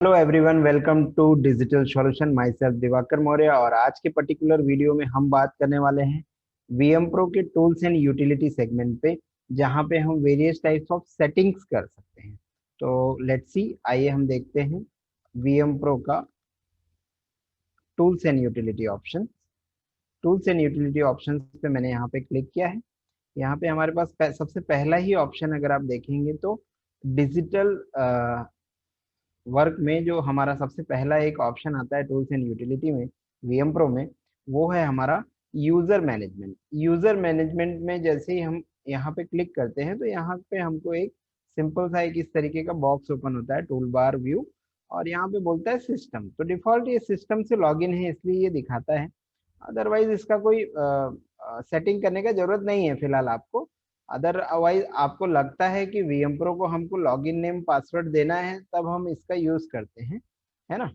Hello everyone, welcome to digital solution. Myself Diwakar Maurya. और आज के पर्टिकुलर वीडियो में हम बात करने वाले हैं वीएम प्रो के टूल्स एंड यूटिलिटी सेगमेंट पे, जहां पे हम वेरियस टाइप्स ऑफ सेटिंग्स कर सकते हैं। तो लेट्स सी, आइए हम देखते हैं वीएम प्रो का tools and utility option. Tools and utility option पे मैंने यहाँ पे क्लिक किया है। यहाँ पे हमारे पास सबसे पहला ही ऑप्शन अगर आप देखेंगे तो डिजिटल वर्क में जो हमारा सबसे पहला एक ऑप्शन आता है टूल्स एंड यूटिलिटी में, वीएम प्रो में, वो है हमारा यूजर मैनेजमेंट। यूजर मैनेजमेंट में जैसे ही हम यहाँ पे क्लिक करते हैं तो यहाँ पे हमको एक सिंपल सा एक इस तरीके का बॉक्स ओपन होता है, टूल बार व्यू। और यहाँ पे बोलता है सिस्टम। तो डिफॉल्ट ये सिस्टम से लॉगिन है इसलिए ये दिखाता है। अदरवाइज इसका कोई सेटिंग करने का जरूरत नहीं है फिलहाल आपको। अदरवाइज आपको लगता है कि वीएम प्रो को हमको लॉगिन नेम पासवर्ड देना है, तब हम इसका यूज करते हैं, है ना।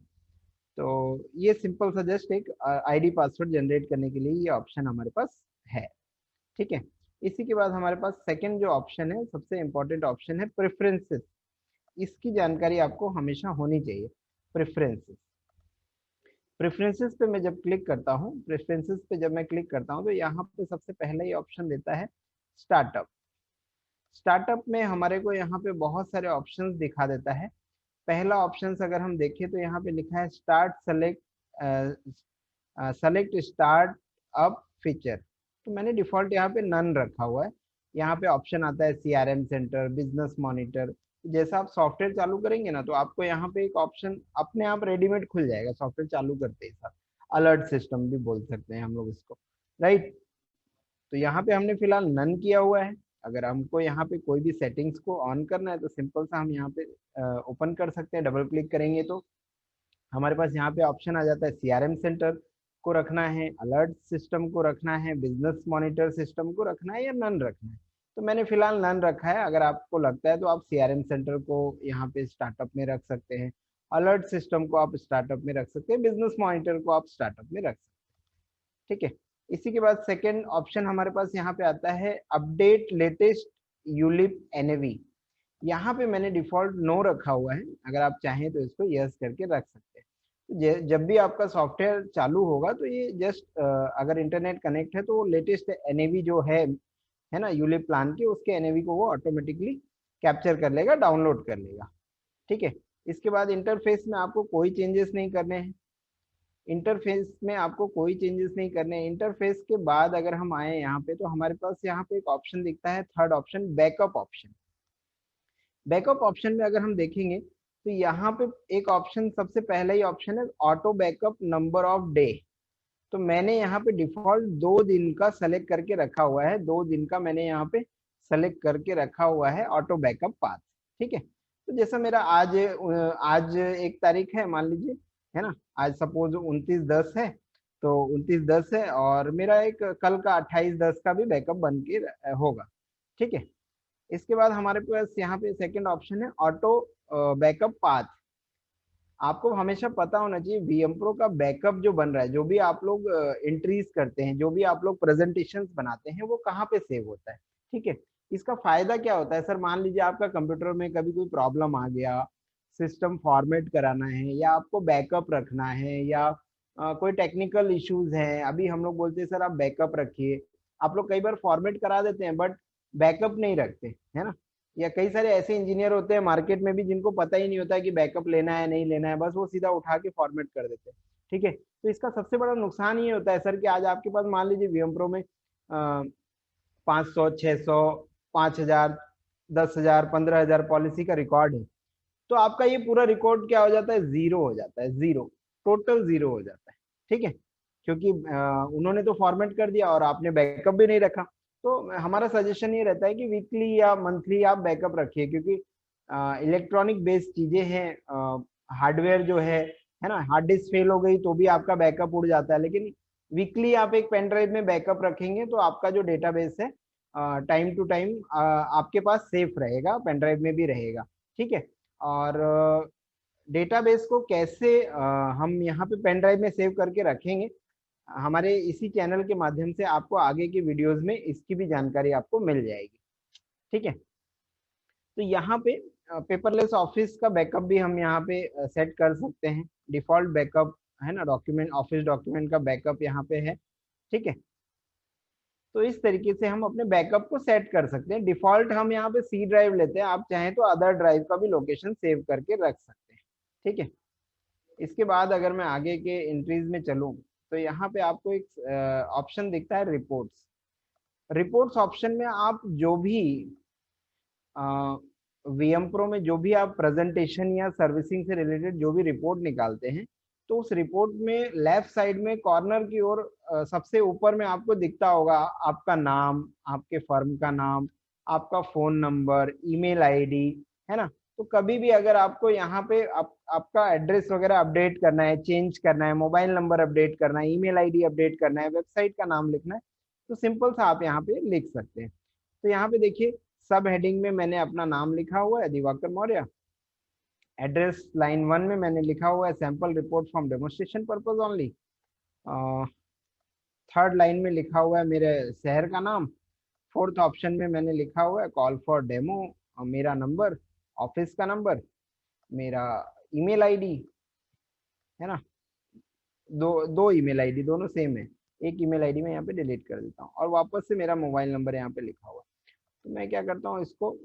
तो ये सिंपल सा जस्ट एक आईडी पासवर्ड जनरेट करने के लिए ये ऑप्शन हमारे पास है। ठीक है। इसी के बाद हमारे पास सेकंड जो ऑप्शन है, सबसे इंपॉर्टेंट ऑप्शन है प्रेफरेंसेस। इसकी जानकारी आपको हमेशा होनी चाहिए। प्रेफरेंसेस प्रेफरेंसेस पे मैं जब क्लिक करता हूँ, प्रेफरेंसेस पे जब मैं क्लिक करता हूँ तो यहाँ पे सबसे पहला ही ऑप्शन देता है स्टार्टअप। स्टार्टअप में हमारे को यहाँ पे बहुत सारे ऑप्शंस दिखा देता है। पहला ऑप्शन अगर हम देखें तो यहाँ पे लिखा है start select start up feature. तो मैंने डिफॉल्ट यहाँ पे नन रखा हुआ है। यहाँ पे ऑप्शन आता है सीआरएम सेंटर, बिजनेस मॉनिटर। जैसा आप सॉफ्टवेयर चालू करेंगे ना, तो आपको यहाँ पे एक ऑप्शन अपने आप रेडीमेड खुल जाएगा सॉफ्टवेयर चालू करते ही साथ। अलर्ट सिस्टम भी बोल सकते हैं हम लोग इसको, राइट। तो यहाँ पे हमने फिलहाल नन किया हुआ है। अगर हमको यहाँ पे कोई भी सेटिंग्स को ऑन करना है तो सिंपल सा हम यहाँ पे ओपन कर सकते हैं। डबल क्लिक करेंगे तो हमारे पास यहाँ पे ऑप्शन आ जाता है सीआरएम सेंटर को रखना है, अलर्ट सिस्टम को रखना है, बिजनेस मॉनिटर सिस्टम को रखना है या नन रखना है। तो मैंने फिलहाल नन रखा है। अगर आपको लगता है तो आप सीआरएम सेंटर को यहाँ पे स्टार्टअप में रख सकते हैं, अलर्ट सिस्टम को आप स्टार्टअप में रख सकते हैं, बिजनेस मॉनिटर को आप स्टार्टअप में रख सकते हैं। ठीक है। इसी के बाद सेकेंड ऑप्शन हमारे पास यहाँ पे आता है अपडेट लेटेस्ट यूलिप एनएवी। यहाँ पे मैंने डिफॉल्ट नो रखा हुआ है। अगर आप चाहें तो इसको यस करके रख सकते हैं। तो जब भी आपका सॉफ्टवेयर चालू होगा तो ये जस्ट अगर इंटरनेट कनेक्ट है तो लेटेस्ट एनएवी जो है ना, यूलिप प्लान के, उसके एनएवी को वो ऑटोमेटिकली कैप्चर कर लेगा, डाउनलोड कर लेगा। ठीक है। इसके बाद इंटरफेस में आपको कोई चेंजेस नहीं करने हैं। इंटरफेस में आपको कोई चेंजेस नहीं करने हैं। इंटरफेस के बाद अगर हम आए यहाँ पे तो हमारे पास यहाँ पे एक ऑप्शन दिखता है, third option backup option. Backup option में अगर हम देखेंगे तो यहाँ पे एक ऑप्शन, सबसे पहला ही ऑप्शन है auto backup number of day. तो मैंने यहाँ पे डिफॉल्ट 2 दिन का सेलेक्ट करके रखा हुआ है। 2 दिन का मैंने यहाँ पे सेलेक्ट करके रखा हुआ है ऑटो बैकअप पाथ। ठीक है। तो जैसा मेरा आज 1 तारीख है मान लीजिए, है ना। आज सपोज 29/10 है, तो 29/10 है और मेरा एक कल का 28/10 का भी बैकअप बन के होगा। ठीक है। इसके बाद हमारे पास यहाँ पे सेकंड ऑप्शन है ऑटो बैकअप पाथ। आपको हमेशा पता होना चाहिए वीएम प्रो का बैकअप जो बन रहा है, जो भी आप लोग एंट्रीज करते हैं, जो भी आप लोग प्रेजेंटेशंस बनाते हैं, वो कहाँ पे सेव होता है। ठीक है। इसका फायदा क्या होता है सर, मान लीजिए आपका कंप्यूटर में कभी कोई प्रॉब्लम आ गया, सिस्टम फॉर्मेट कराना है या आपको बैकअप रखना है या कोई टेक्निकल इश्यूज है, अभी हम लोग बोलते हैं सर आप बैकअप रखिए। आप लोग कई बार फॉर्मेट करा देते हैं बट बैकअप नहीं रखते, है ना। या कई सारे ऐसे इंजीनियर होते हैं मार्केट में भी जिनको पता ही नहीं होता है कि बैकअप लेना है नहीं लेना है, बस वो सीधा उठा के फॉर्मेट कर देते हैं। ठीक है। तो इसका सबसे बड़ा नुकसान ये होता है सर कि आज आपके पास मान लीजिए वीएम प्रो में 500, 600, 5,000, 10,000, 15,000 पॉलिसी का रिकॉर्ड है। तो आपका ये पूरा रिकॉर्ड क्या हो जाता है, जीरो हो जाता है, जीरो, टोटल जीरो हो जाता है। ठीक है। क्योंकि उन्होंने तो फॉर्मेट कर दिया और आपने बैकअप भी नहीं रखा। तो हमारा सजेशन ये रहता है कि वीकली या मंथली आप बैकअप रखिए, क्योंकि इलेक्ट्रॉनिक बेस्ड चीजें हैं। हार्डवेयर जो है ना, हार्ड डिस्क फेल हो गई तो भी आपका बैकअप उड़ जाता है, लेकिन वीकली आप एक पेन ड्राइव में बैकअप रखेंगे तो आपका जो डेटाबेस है टाइम टू टाइम आपके पास सेफ रहेगा, पेन ड्राइव में भी रहेगा। ठीक है। और डेटाबेस को कैसे हम यहाँ पे पेन ड्राइव में सेव करके रखेंगे, हमारे इसी चैनल के माध्यम से आपको आगे की वीडियोस में इसकी भी जानकारी आपको मिल जाएगी। ठीक है। तो यहाँ पे पेपरलेस ऑफिस का बैकअप भी हम यहाँ पे सेट कर सकते हैं। डिफॉल्ट बैकअप है ना, डॉक्यूमेंट ऑफिस डॉक्यूमेंट का बैकअप यहाँ पे है, ठीक है। तो इस तरीके से हम अपने बैकअप को सेट कर सकते हैं। डिफॉल्ट हम यहाँ पे सी ड्राइव लेते हैं, आप चाहें तो अदर ड्राइव का भी लोकेशन सेव करके रख सकते हैं, ठीक है। इसके बाद अगर मैं आगे के एंट्रीज में चलूँ तो यहाँ पे आपको एक ऑप्शन दिखता है रिपोर्ट्स। रिपोर्ट्स ऑप्शन में आप जो भी वीएम प्रो में जो भी आप प्रेजेंटेशन या सर्विसिंग से रिलेटेड जो भी रिपोर्ट निकालते हैं, तो उस रिपोर्ट में लेफ्ट साइड में कॉर्नर की ओर सबसे ऊपर में आपको दिखता होगा आपका नाम, आपके फर्म का नाम, आपका फोन नंबर, ईमेल आईडी, है ना। तो कभी भी अगर आपको यहाँ पे आपका एड्रेस वगैरह अपडेट करना है, चेंज करना है, मोबाइल नंबर अपडेट करना है, ईमेल आईडी अपडेट करना है, वेबसाइट का नाम लिखना है, तो सिंपल सा आप यहाँ पे लिख सकते हैं। तो यहाँ पे देखिए सब हेडिंग में मैंने अपना नाम लिखा हुआ है दिवाकर मौर्य। एड्रेस लाइन 1 में मैंने लिखा हुआ है sample report from demonstration purpose only. Third line में लिखा हुआ है मेरे शहर का नाम। फोर्थ ऑप्शन में मैंने लिखा हुआ है कॉल फॉर डेमो, मेरा नंबर, ऑफिस का नंबर, मेरा ईमेल आईडी, है ना। दो दो ईमेल आईडी दोनों सेम है। एक ईमेल आईडी में यहाँ पे डिलीट कर देता हूँ और वापस से मेरा मोबाइल नंबर यहाँ पे लिखा हुआ है। तो मैं क्या करता हूँ, इसको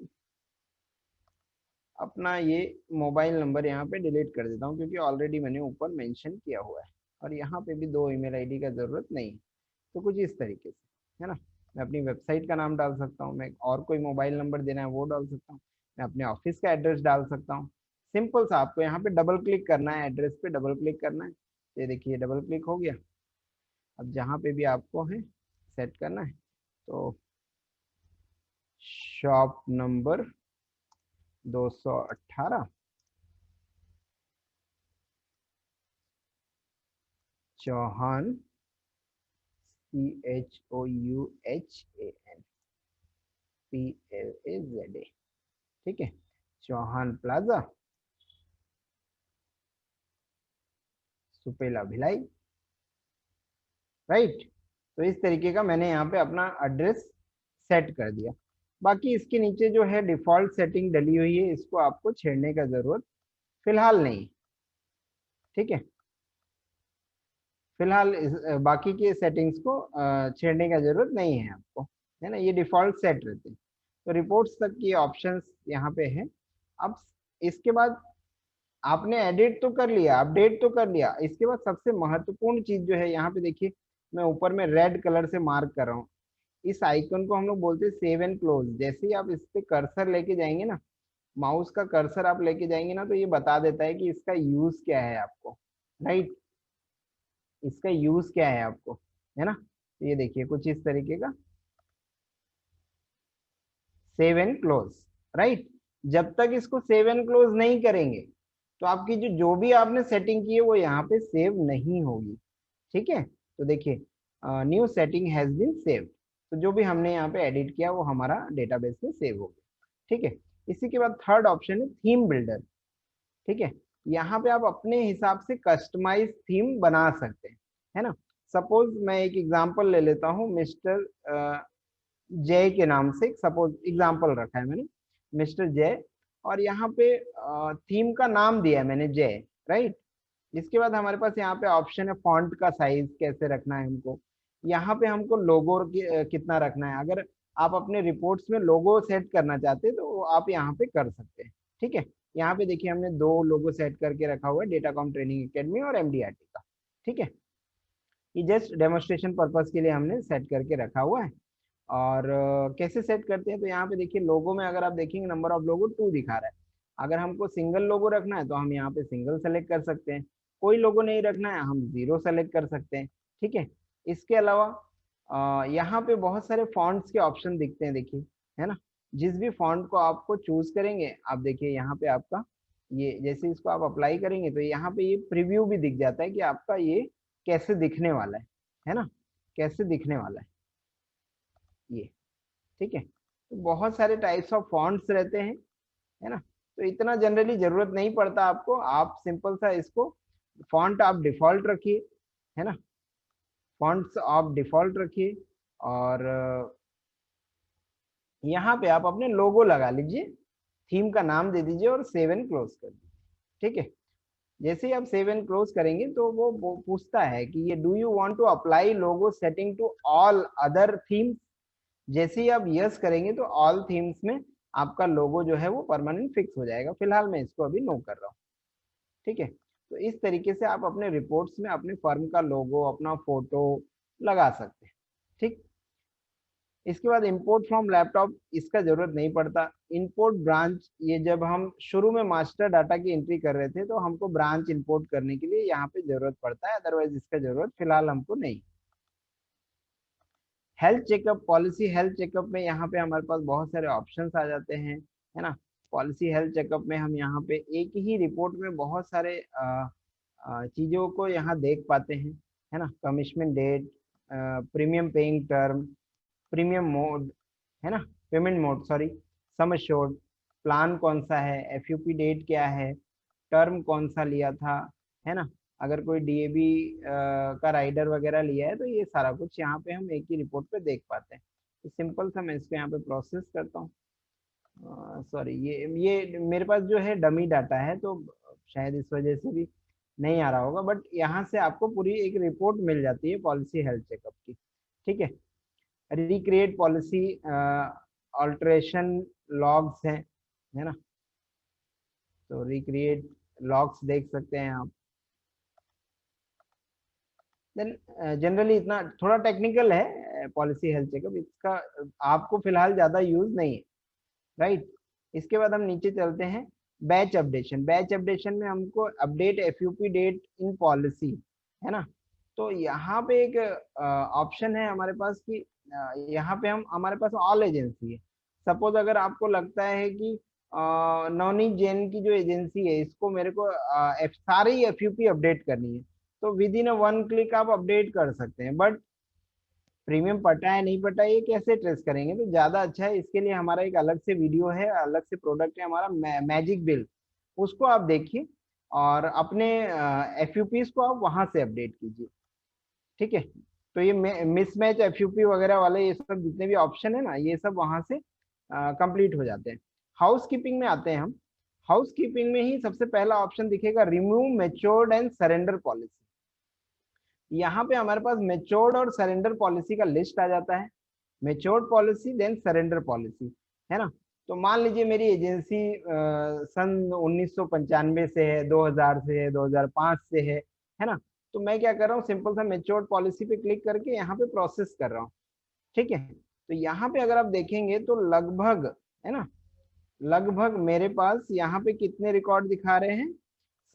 अपना ये मोबाइल नंबर यहाँ पे डिलीट कर देता हूँ क्योंकि ऑलरेडी मैंने ऊपर मेंशन किया हुआ है और यहाँ पे भी दो ईमेल आईडी का जरूरत नहीं है। तो कुछ इस तरीके से, है ना। मैं अपनी वेबसाइट का नाम डाल सकता हूँ, मैं और कोई मोबाइल नंबर देना है वो डाल सकता हूँ, मैं अपने ऑफिस का एड्रेस डाल सकता हूँ। सिंपल सा आपको यहाँ पे डबल क्लिक करना है, एड्रेस पे डबल क्लिक करना है। ये देखिए डबल क्लिक हो गया। अब जहाँ पे भी आपको है सेट करना है, तो shop number 218 Chouhan, CHOUHAN PLAZA, ठीक है, चौहान प्लाजा, सुपेला भिलाई, राइट। तो इस तरीके का मैंने यहाँ पे अपना एड्रेस सेट कर दिया। बाकी इसके नीचे जो है डिफॉल्ट सेटिंग डली हुई है, इसको आपको छेड़ने का जरूरत फिलहाल नहीं, ठीक है। फिलहाल बाकी के सेटिंग्स को छेड़ने का जरूरत नहीं है आपको, है ना, ये डिफॉल्ट सेट रहते हैं। तो रिपोर्ट्स तक ये ऑप्शंस यहाँ पे है। अब इसके बाद आपने एडिट तो कर लिया, अपडेट तो कर लिया, इसके बाद सबसे महत्वपूर्ण चीज जो है यहाँ पे देखिए, मैं ऊपर में रेड कलर से मार्क कर रहा हूँ। इस आइकन को हम लोग बोलते हैं सेव एंड क्लोज। जैसे ही आप इस पे कर्सर लेके जाएंगे ना, माउस का कर्सर आप लेके जाएंगे ना, तो ये बता देता है कि इसका यूज क्या है आपको, राइट। इसका यूज क्या है आपको, है ना। तो ये देखिए कुछ इस तरीके का सेव एंड क्लोज, राइट। जब तक इसको सेव एंड क्लोज नहीं करेंगे तो आपकी जो भी आपने सेटिंग की है वो यहाँ पे सेव नहीं होगी, ठीक है। तो देखिए new setting has been saved, तो जो भी हमने यहाँ पे एडिट किया वो हमारा डेटाबेस में सेव हो गया, ठीक है। इसी के बाद थर्ड ऑप्शन है थीम बिल्डर, ठीक है। यहाँ पे आप अपने हिसाब से कस्टमाइज थीम बना सकते हैं, है ना। सपोज मैं एक एग्जांपल ले लेता हूँ, मिस्टर जय के नाम से सपोज एग्जांपल रखा है मैंने, मिस्टर जय, और यहाँ पे थीम का नाम दिया है मैंने जय, राइट। इसके बाद हमारे पास यहाँ पे ऑप्शन है फॉन्ट का साइज कैसे रखना है हमको, यहाँ पे हमको लोगो कितना रखना है। अगर आप अपने रिपोर्ट्स में लोगो सेट करना चाहते हैं तो आप यहाँ पे कर सकते हैं, ठीक है। यहाँ पे देखिए हमने दो लोगो सेट करके रखा हुआ है, डेटाकॉम ट्रेनिंग एकेडमी और MDRT का, ठीक है। ये जस्ट डेमोन्स्ट्रेशन पर्पज के लिए हमने सेट करके रखा हुआ है। और कैसे सेट करते हैं, तो यहाँ पे देखिए लोगो में अगर आप देखेंगे नंबर ऑफ लोगो 2 दिखा रहा है। अगर हमको सिंगल लोगो रखना है तो हम यहाँ पे सिंगल सेलेक्ट कर सकते हैं, कोई लोगो नहीं रखना है हम 0 सेलेक्ट कर सकते हैं, ठीक है। इसके अलावा यहाँ पे बहुत सारे फॉन्ट्स के ऑप्शन दिखते हैं, देखिए, है ना। जिस भी फॉन्ट को आपको चूज करेंगे, आप देखिए यहाँ पे आपका ये जैसे इसको आप अप्लाई करेंगे तो यहाँ पे ये प्रीव्यू भी दिख जाता है कि आपका ये कैसे दिखने वाला है ना, कैसे दिखने वाला है ये, ठीक है। तो बहुत सारे टाइप्स ऑफ फॉन्ट्स रहते हैं, है ना। तो इतना जनरली जरूरत नहीं पड़ता आपको, आप सिंपल सा इसको फॉन्ट आप डिफॉल्ट रखिए, है ना, फॉन्ट्स आप डिफॉल्ट रखिए और यहाँ पे आप अपने लोगो लगा लीजिए थीम का नाम दे दीजिए और सेव एंड क्लोज कर दीजिए। ठीक है, जैसे ही आप सेव एंड क्लोज करेंगे तो वो पूछता है कि ये do you want to apply logo setting to all other themes. जैसे ही आप यस करेंगे तो ऑल थीम्स में आपका लोगो जो है वो परमानेंट फिक्स हो जाएगा। फिलहाल मैं इसको अभी नो कर रहा हूँ। ठीक है, तो इस तरीके से आप अपने रिपोर्ट्स में अपने फर्म का लोगो, अपना फोटो लगा सकते हैं। ठीक, इसके बाद इंपोर्ट फ्रॉम लैपटॉप, इसका जरूरत नहीं पड़ता। इंपोर्ट ब्रांच, ये जब हम शुरू में मास्टर डाटा की एंट्री कर रहे थे तो हमको ब्रांच इंपोर्ट करने के लिए यहाँ पे जरूरत पड़ता है, अदरवाइज इसका जरूरत फिलहाल हमको नहीं। Health checkup policy, health checkup में यहाँ पे हमारे पास बहुत सारे ऑप्शंस आ जाते हैं, है ना। पॉलिसी हेल्थ चेकअप में हम यहाँ पे एक ही रिपोर्ट में बहुत सारे चीजों को यहाँ देख पाते हैं, है ना। Commitment date, premium paying term, premium mode, है ना, payment mode sorry, sum assured, plan कौन सा है, एफयूपी डेट क्या है, टर्म कौन सा लिया था, है ना। अगर कोई डीएबी का राइडर वगैरह लिया है तो ये सारा कुछ यहाँ पे हम एक ही रिपोर्ट पे देख पाते हैं। तो सिंपल सा मैं इसको यहाँ पे प्रोसेस करता हूँ। सॉरी, ये मेरे पास जो है डमी डाटा है तो शायद इस वजह से भी नहीं आ रहा होगा, बट यहाँ से आपको पूरी एक रिपोर्ट मिल जाती है पॉलिसी हेल्थ चेकअप की। ठीक है, रिक्रिएट पॉलिसी, ऑल्ट्रेशन लॉग्स हैं, है ना। तो रिक्रिएट लॉग्स देख सकते हैं आप। देन जनरली इतना थोड़ा टेक्निकल है पॉलिसी हेल्थ चेकअप, इसका आपको फिलहाल ज़्यादा यूज नहीं है, राइट। इसके बाद हम नीचे चलते हैं, बैच अपडेशन। बैच अपडेशन में हमको अपडेट एफयूपी डेट इन पॉलिसी, है ना। तो यहाँ पे एक ऑप्शन है हमारे पास कि यहाँ पे हम, हमारे पास ऑल एजेंसी है। सपोज अगर आपको लगता है कि नवनीत जैन की जो एजेंसी है इसको मेरे को सारी एफयूपी अपडेट करनी है, तो विद इन वन क्लिक आप अपडेट कर सकते हैं। बट प्रीमियम पटा है नहीं पटा ये कैसे ट्रेस करेंगे, तो ज्यादा अच्छा है, इसके लिए हमारा एक अलग से वीडियो है, अलग से प्रोडक्ट है हमारा मैजिक बिल, उसको आप देखिए और अपने एफयूपीज को आप वहां से अपडेट कीजिए। ठीक है, तो ये मिसमैच एफयूपी वगैरह वाले ये सब जितने भी ऑप्शन है ना, ये सब वहां से कंप्लीट हो जाते हैं। हाउस कीपिंग में आते हैं हम। हाउस कीपिंग में ही सबसे पहला ऑप्शन दिखेगा, remove matured and surrender policy. यहाँ पे हमारे पास मेच्योर्ड और सरेंडर पॉलिसी का लिस्ट आ जाता है। Matured policy then surrender policy, है ना। तो मान लीजिए मेरी एजेंसी सन 1995 से है, 2000 से है, 2005 से है ना। तो मैं क्या कर रहा हूँ, सिंपल सा मेच्योर्ड पॉलिसी पे क्लिक करके यहाँ पे प्रोसेस कर रहा हूँ। ठीक है, तो यहाँ पे अगर आप देखेंगे तो लगभग, है ना, लगभग मेरे पास यहाँ पे कितने रिकॉर्ड दिखा रहे हैं,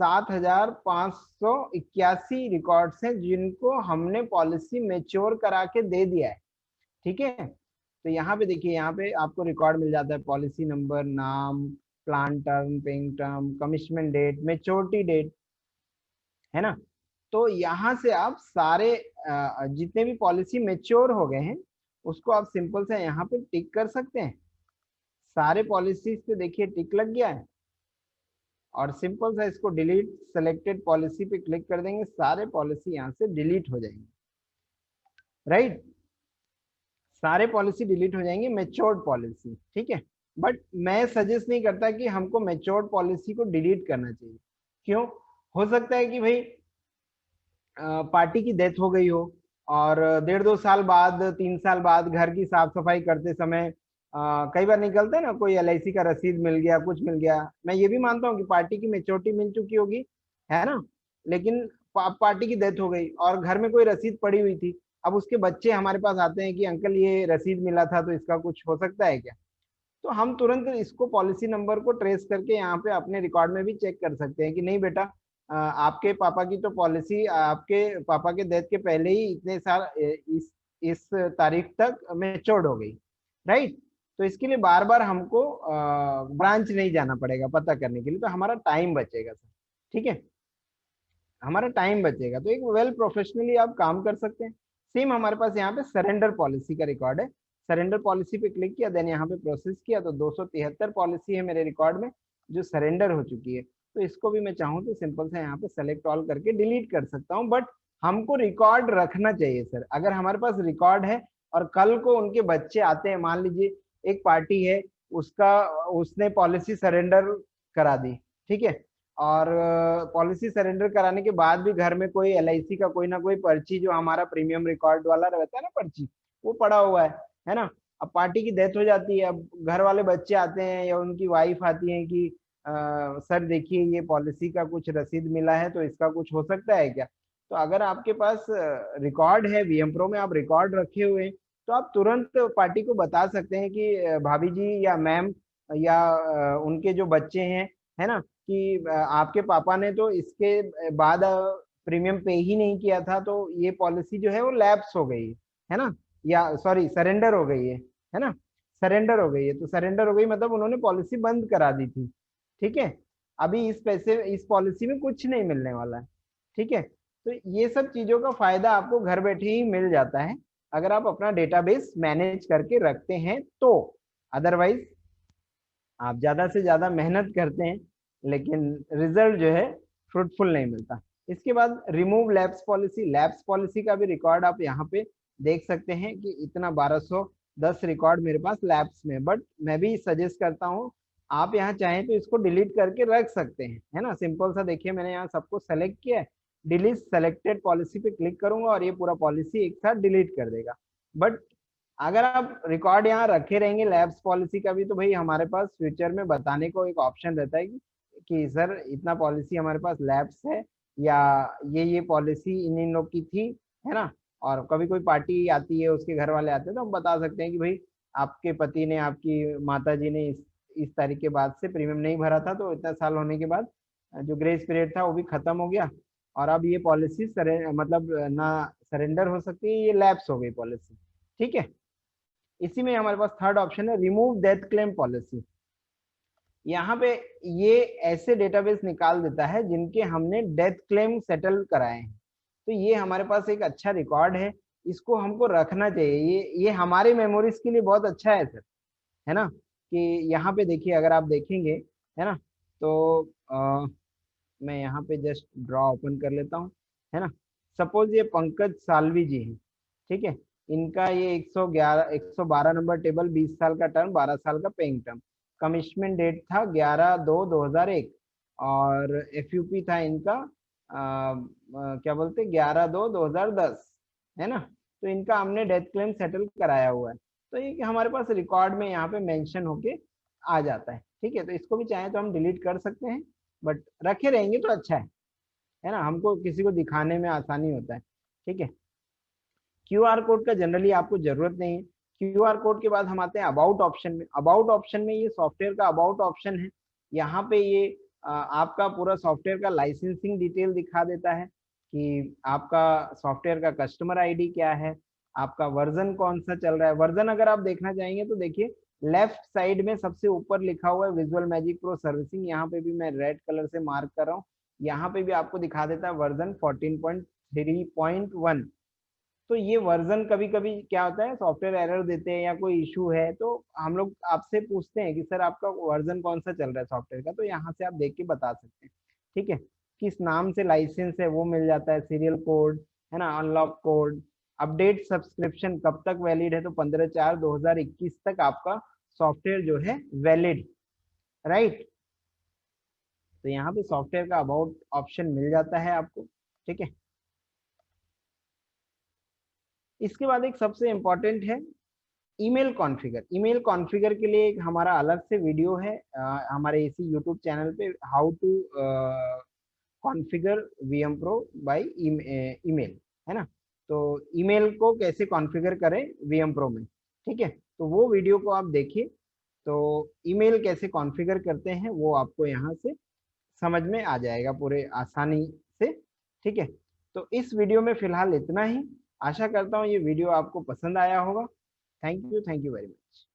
7581 रिकॉर्ड्स हैं जिनको हमने पॉलिसी मेच्योर करा के दे दिया है। ठीक है, तो यहाँ पे देखिए, यहाँ पे आपको रिकॉर्ड मिल जाता है, पॉलिसी नंबर, नाम, plan term, paying term, commitment date, maturity date, है ना। तो यहाँ से आप सारे जितने भी पॉलिसी मेच्योर हो गए हैं उसको आप सिंपल से यहाँ पे टिक कर सकते हैं। सारे पॉलिसीज पे देखिए टिक लग गया है, और सिंपल सा इसको डिलीट सेलेक्टेड पॉलिसी पे क्लिक कर देंगे, सारे पॉलिसी यहाँ से डिलीट हो जाएंगे, राइट। सारे पॉलिसी डिलीट हो जाएंगे, मेच्योर्ड पॉलिसी। ठीक है, बट मैं सजेस्ट नहीं करता कि हमको मेच्योर्ड पॉलिसी को डिलीट करना चाहिए। क्यों? हो सकता है कि भाई पार्टी की डेथ हो गई हो और 1.5-2 साल बाद, 3 साल बाद घर की साफ सफाई करते समय कई बार निकलता है ना, कोई एलआईसी का रसीद मिल गया, कुछ मिल गया। मैं ये भी मानता हूँ कि पार्टी की मेच्योरिटी मिल चुकी होगी, है ना, लेकिन पार्टी की डेथ हो गई और घर में कोई रसीद पड़ी हुई थी। अब उसके बच्चे हमारे पास आते हैं कि अंकल ये रसीद मिला था, तो इसका कुछ हो सकता है क्या? तो हम तुरंत इसको पॉलिसी नंबर को ट्रेस करके यहाँ पे अपने रिकॉर्ड में भी चेक कर सकते हैं कि नहीं बेटा, आपके पापा की तो पॉलिसी आपके पापा के डेथ के पहले ही इतने साल इस तारीख तक मेच्योर्ड हो गई, राइट। तो इसके लिए बार बार हमको ब्रांच नहीं जाना पड़ेगा पता करने के लिए, तो हमारा टाइम बचेगा सर। ठीक है, हमारा टाइम बचेगा, तो एक वेल प्रोफेशनली आप काम कर सकते हैं। सेम हमारे पास यहाँ पे सरेंडर पॉलिसी का रिकॉर्ड है। सरेंडर पॉलिसी पे क्लिक किया, देन यहाँ पे प्रोसेस किया, तो 273 पॉलिसी है मेरे रिकॉर्ड में जो सरेंडर हो चुकी है। तो इसको भी मैं चाहूँ तो सिंपल से यहाँ पे सेलेक्ट ऑल करके डिलीट कर सकता हूँ। बट हमको रिकॉर्ड रखना चाहिए सर। अगर हमारे पास रिकॉर्ड है और कल को उनके बच्चे आते हैं, मान लीजिए एक पार्टी है उसका उसने पॉलिसी सरेंडर करा दी, ठीक है। और पॉलिसी सरेंडर कराने के बाद भी घर में कोई LIC का कोई ना कोई पर्ची, जो हमारा प्रीमियम रिकॉर्ड वाला रहता है ना पर्ची, वो पड़ा हुआ है ना। अब पार्टी की डेथ हो जाती है, अब घर वाले बच्चे आते हैं या उनकी वाइफ आती है कि सर देखिए ये पॉलिसी का कुछ रसीद मिला है, तो इसका कुछ हो सकता है क्या। तो अगर आपके पास रिकॉर्ड है VM प्रो में, आप रिकॉर्ड रखे हुए हैं, तो आप तुरंत पार्टी को बता सकते हैं कि भाभी जी या मैम या उनके जो बच्चे हैं, है ना, कि आपके पापा ने तो इसके बाद प्रीमियम पे ही नहीं किया था, तो ये पॉलिसी जो है वो लैप्स हो गई है ना, या सॉरी सरेंडर हो गई है ना, सरेंडर हो गई है। तो सरेंडर हो गई मतलब उन्होंने पॉलिसी बंद करा दी थी, ठीक है। अभी इस पैसे इस पॉलिसी में कुछ नहीं मिलने वाला है, ठीक है। तो ये सब चीजों का फायदा आपको घर बैठे ही मिल जाता है अगर आप अपना डेटाबेस मैनेज करके रखते हैं तो। अदरवाइज आप ज्यादा से ज्यादा मेहनत करते हैं लेकिन रिजल्ट जो है फ्रूटफुल नहीं मिलता। इसके बाद remove lapse policy, lapse policy का भी रिकॉर्ड आप यहाँ पे देख सकते हैं कि इतना 1210 रिकॉर्ड मेरे पास लैप्स में। बट मैं भी सजेस्ट करता हूँ आप यहाँ चाहें तो इसको डिलीट करके रख सकते हैं, है ना। सिंपल सा देखिए, मैंने यहाँ सबको सेलेक्ट किया है, डिलीट सेलेक्टेड पॉलिसी पे क्लिक करूंगा और ये पूरा पॉलिसी एक साथ डिलीट कर देगा। बट अगर आप रिकॉर्ड यहाँ रखे रहेंगे लैब्स पॉलिसी का भी, तो भाई हमारे पास फ्यूचर में बताने को एक ऑप्शन रहता है कि सर इतना पॉलिसी हमारे पास लैब्स है, या ये पॉलिसी इन इन लोग की थी, है ना। और कभी कोई पार्टी आती है, उसके घर वाले आते हैं, तो हम बता सकते हैं कि भाई आपके पति ने, आपकी माता जी ने इस तारीख के बाद से प्रीमियम नहीं भरा था, तो इतना साल होने के बाद जो ग्रेस पीरियड था वो भी खत्म हो गया, और अब ये पॉलिसी मतलब ना सरेंडर हो सकती है, ये लैप्स हो गई पॉलिसी, ठीक है। इसी में हमारे पास थर्ड ऑप्शन है रिमूव डेथ क्लेम पॉलिसी। यहाँ पे ये ऐसे डेटाबेस निकाल देता है जिनके हमने डेथ क्लेम सेटल कराए हैं, तो ये हमारे पास एक अच्छा रिकॉर्ड है, इसको हमको रखना चाहिए। ये हमारे मेमोरीज के लिए बहुत अच्छा है सर, है ना। कि यहाँ पे देखिए, अगर आप देखेंगे, है ना, तो मैं यहाँ पे जस्ट ड्रॉ ओपन कर लेता हूँ, है ना। सपोज ये पंकज सालवी जी हैं, ठीक है। इनका ये 112 नंबर टेबल, 20 साल का टर्म, 12 साल का पेइंग टर्म, कमिशमेंट डेट था 11/2/2001, और FUP था इनका क्या बोलते 11/2/2010, है ना। तो इनका हमने डेथ क्लेम सेटल कराया हुआ है, तो ये हमारे पास रिकॉर्ड में यहाँ पे मेंशन होके आ जाता है, ठीक है। तो इसको भी चाहे तो हम डिलीट कर सकते हैं, बट रखे रहेंगे तो अच्छा है ना, हमको किसी को दिखाने में आसानी होता है, ठीक है। QR कोड का जनरली आपको जरूरत नहीं है। QR कोड के बाद हम आते हैं अबाउट ऑप्शन में। अबाउट ऑप्शन में ये सॉफ्टवेयर का अबाउट ऑप्शन है, यहाँ पे ये आपका पूरा सॉफ्टवेयर का लाइसेंसिंग डिटेल दिखा देता है कि आपका सॉफ्टवेयर का कस्टमर ID क्या है, आपका वर्जन कौन सा चल रहा है। वर्जन अगर आप देखना चाहेंगे तो देखिए लेफ्ट साइड में सबसे ऊपर लिखा हुआ है विजुअल मैजिक प्रो सर्विसिंग, यहाँ पे भी मैं रेड कलर से मार्क कर रहा हूँ, यहाँ पे भी आपको दिखा देता है वर्जन 14.3.1। तो ये वर्जन कभी कभी क्या होता है, सॉफ्टवेयर एरर देते हैं या कोई इशू है, तो हम लोग आपसे पूछते हैं कि सर आपका वर्जन कौन सा चल रहा है सॉफ्टवेयर का, तो यहाँ से आप देख के बता सकते हैं, ठीक है। किस नाम से लाइसेंस है वो मिल जाता है, सीरियल कोड, है ना, अनलॉक कोड, अपडेट सब्सक्रिप्शन कब तक वैलिड है, तो 15/4/2021 तक आपका सॉफ्टवेयर जो है वैलिड, राइट। तो यहाँ पे सॉफ्टवेयर का अबाउट ऑप्शन मिल जाता है आपको, ठीक है। इसके बाद एक सबसे इंपॉर्टेंट है ईमेल कॉन्फ़िगर। ईमेल कॉन्फ़िगर के लिए एक हमारा अलग से वीडियो है हमारे इसी यूट्यूब चैनल पे, how to configure VM pro by email, है ना। तो ईमेल को कैसे कॉन्फ़िगर करें VM प्रो में, ठीक है। तो वो वीडियो को आप देखिए, तो ईमेल कैसे कॉन्फ़िगर करते हैं वो आपको यहाँ से समझ में आ जाएगा पूरे आसानी से, ठीक है। तो इस वीडियो में फिलहाल इतना ही। आशा करता हूँ ये वीडियो आपको पसंद आया होगा। Thank you very much.